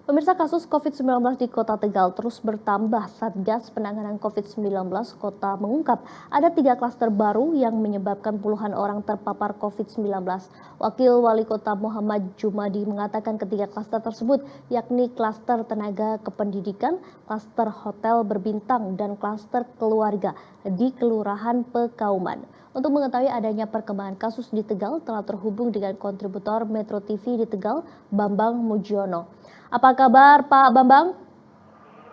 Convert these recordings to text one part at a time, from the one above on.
Pemirsa, kasus COVID-19 di Kota Tegal terus bertambah. Satgas Penanganan COVID-19 Kota mengungkap ada 3 klaster baru yang menyebabkan puluhan orang terpapar COVID-19. Wakil Wali Kota Muhammad Jumadi mengatakan ketiga klaster tersebut yakni klaster tenaga kependidikan, klaster hotel berbintang, dan klaster keluarga di Kelurahan Pekauman. Untuk mengetahui adanya perkembangan kasus di Tegal, telah terhubung dengan kontributor Metro TV di Tegal, Bambang Mujiono. Apa kabar Pak Bambang?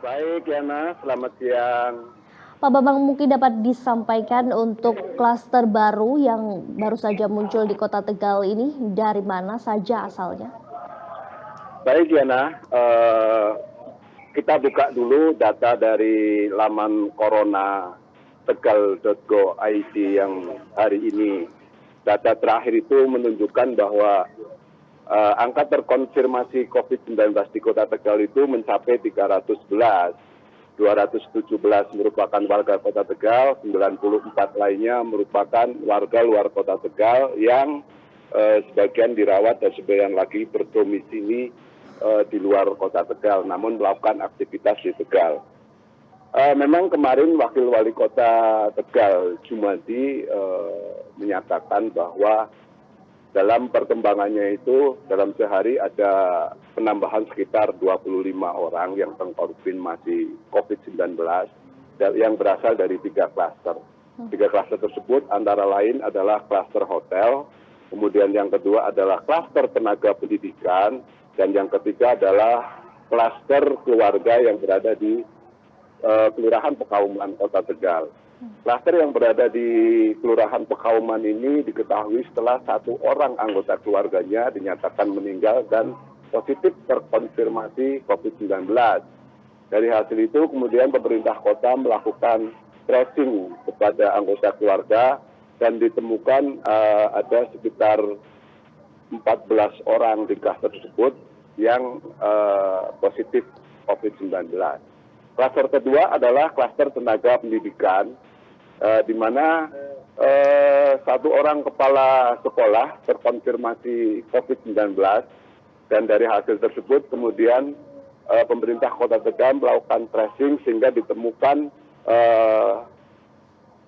Baik, Yana. Selamat siang. Pak Bambang, mungkin dapat disampaikan untuk klaster baru yang baru saja muncul di Kota Tegal ini dari mana saja asalnya? Baik, Yana. Kita buka dulu data dari laman corona tegal.go.id yang hari ini. Data terakhir itu menunjukkan bahwa angka terkonfirmasi COVID-19 di Kota Tegal itu mencapai 311. 217 merupakan warga Kota Tegal, 94 lainnya merupakan warga luar Kota Tegal yang sebagian dirawat dan sebagian lagi berdomisili di luar Kota Tegal, namun melakukan aktivitas di Tegal. Memang kemarin Wakil Wali Kota Tegal, Jumadi, menyatakan bahwa dalam perkembangannya itu dalam sehari ada penambahan sekitar 25 orang yang terkonfirmasi COVID-19 yang berasal dari 3 klaster. 3 klaster tersebut antara lain adalah klaster hotel, kemudian yang kedua adalah klaster tenaga pendidikan, dan yang ketiga adalah klaster keluarga yang berada di Kelurahan Pekauman, Kota Tegal. Klaster yang berada di Kelurahan Pekauman ini diketahui setelah 1 orang anggota keluarganya dinyatakan meninggal dan positif terkonfirmasi COVID-19. Dari hasil itu kemudian pemerintah kota melakukan tracing kepada anggota keluarga dan ditemukan ada sekitar 14 orang di klaster tersebut yang positif COVID-19. Klaster kedua adalah klaster tenaga pendidikan, di mana 1 orang kepala sekolah terkonfirmasi COVID-19, dan dari hasil tersebut kemudian pemerintah Kota Tegal melakukan tracing sehingga ditemukan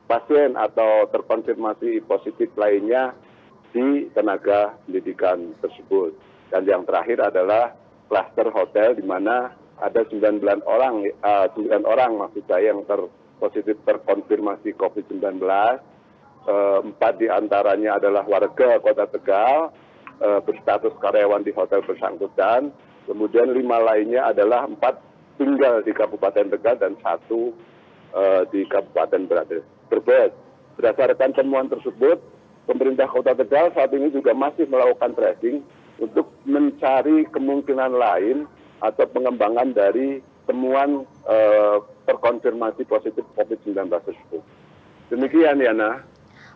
pasien atau terkonfirmasi positif lainnya di tenaga pendidikan tersebut. Dan yang terakhir adalah klaster hotel, di mana ada 9 orang maksud saya yang positif terkonfirmasi COVID-19. 4 diantaranya adalah warga Kota Tegal, berstatus karyawan di hotel bersangkutan. Kemudian 5 lainnya adalah 4 tinggal di Kabupaten Tegal dan 1 di Kabupaten Brebes. Berdasarkan temuan tersebut, pemerintah Kota Tegal saat ini juga masih melakukan tracing untuk mencari kemungkinan lain atau pengembangan dari temuan terkonfirmasi positif COVID-19 tersebut. Demikian, Yana.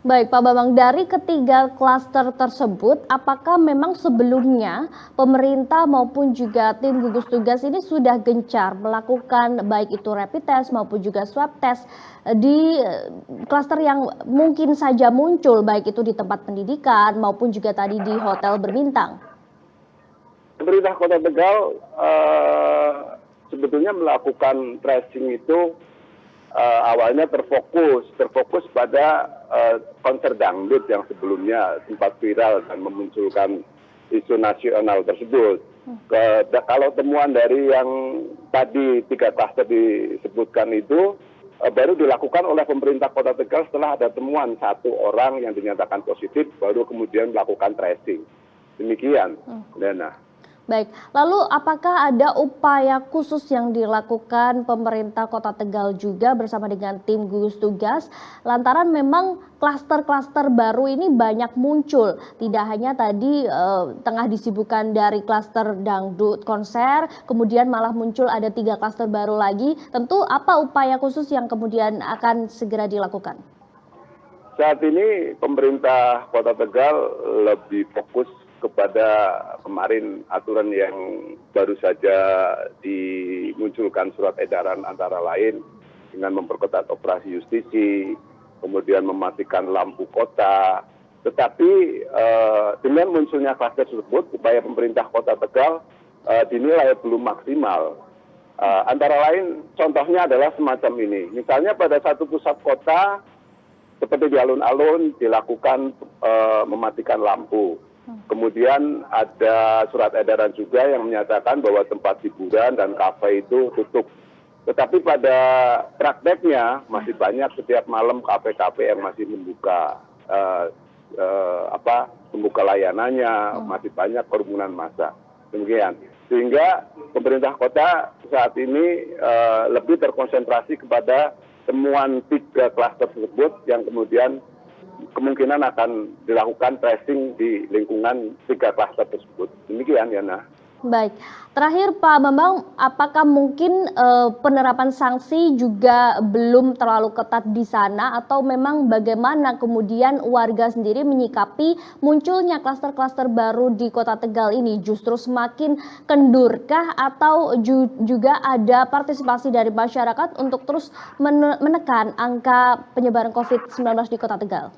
Baik Pak Bambang, dari ketiga klaster tersebut, apakah memang sebelumnya pemerintah maupun juga tim gugus tugas ini sudah gencar melakukan baik itu rapid test maupun juga swab test di klaster yang mungkin saja muncul, baik itu di tempat pendidikan maupun juga tadi di hotel berbintang? Pemerintah Kota Tegal sebetulnya melakukan tracing itu awalnya terfokus pada konser dangdut yang sebelumnya sempat viral dan memunculkan isu nasional tersebut. Kalau temuan dari yang tadi 3 klaster disebutkan itu baru dilakukan oleh pemerintah Kota Tegal setelah ada temuan 1 orang yang dinyatakan positif, baru kemudian melakukan tracing. Demikian, Dana. Baik, lalu apakah ada upaya khusus yang dilakukan pemerintah Kota Tegal juga bersama dengan tim gugus tugas? Lantaran memang klaster-klaster baru ini banyak muncul. Tidak hanya tadi tengah disibukkan dari klaster dangdut konser, kemudian malah muncul ada 3 klaster baru lagi. Tentu apa upaya khusus yang kemudian akan segera dilakukan? Saat ini pemerintah Kota Tegal lebih fokus kepada kemarin aturan yang baru saja dimunculkan surat edaran, antara lain dengan memperketat operasi justisi, kemudian mematikan lampu kota. Tetapi dengan munculnya klaster tersebut, upaya pemerintah Kota Tegal dinilai belum maksimal. Antara lain contohnya adalah semacam ini. Misalnya pada satu pusat kota seperti di alun-alun dilakukan mematikan lampu. Kemudian ada surat edaran juga yang menyatakan bahwa tempat hiburan dan kafe itu tutup. Tetapi pada prakteknya masih banyak setiap malam kafe-kafe yang masih membuka membuka layanannya, masih banyak kerumunan massa. Demikian. Sehingga pemerintah kota saat ini lebih terkonsentrasi kepada temuan 3 klaster tersebut yang kemudian kemungkinan akan dilakukan tracing di lingkungan 3 klaster tersebut. Demikian, Yana. Baik, terakhir Pak Bambang, apakah mungkin penerapan sanksi juga belum terlalu ketat di sana atau memang bagaimana kemudian warga sendiri menyikapi munculnya klaster-klaster baru di Kota Tegal ini? Justru semakin kendurkah atau juga ada partisipasi dari masyarakat untuk terus menekan angka penyebaran COVID-19 di Kota Tegal?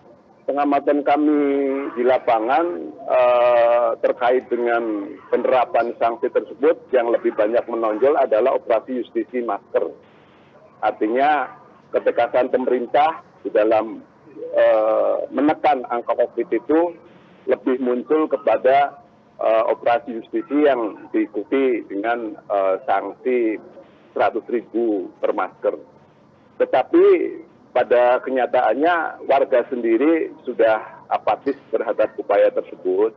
Pengamatan kami di lapangan terkait dengan penerapan sanksi tersebut yang lebih banyak menonjol adalah operasi justisi masker. Artinya ketegasan pemerintah di dalam menekan angka COVID itu lebih muncul kepada operasi justisi yang diikuti dengan sanksi 100.000 per masker. Tetapi pada kenyataannya warga sendiri sudah apatis terhadap upaya tersebut.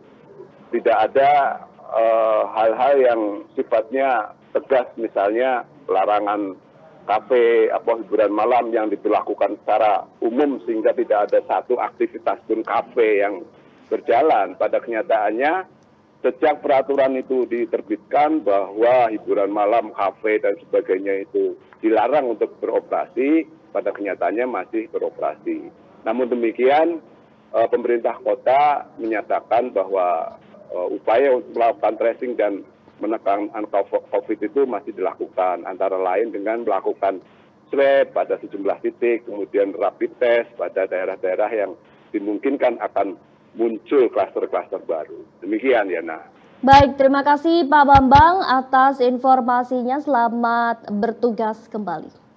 Tidak ada hal-hal yang sifatnya tegas, misalnya larangan kafe atau hiburan malam yang diberlakukan secara umum sehingga tidak ada satu aktivitas pun kafe yang berjalan. Pada kenyataannya sejak peraturan itu diterbitkan bahwa hiburan malam, kafe dan sebagainya itu dilarang untuk beroperasi, pada kenyataannya masih beroperasi. Namun demikian, pemerintah kota menyatakan bahwa upaya untuk melakukan tracing dan menekan angka COVID itu masih dilakukan, antara lain dengan melakukan swab pada sejumlah titik, kemudian rapid test pada daerah-daerah yang dimungkinkan akan muncul klaster-klaster baru. Demikian, Yana. Baik, terima kasih Pak Bambang atas informasinya. Selamat bertugas kembali.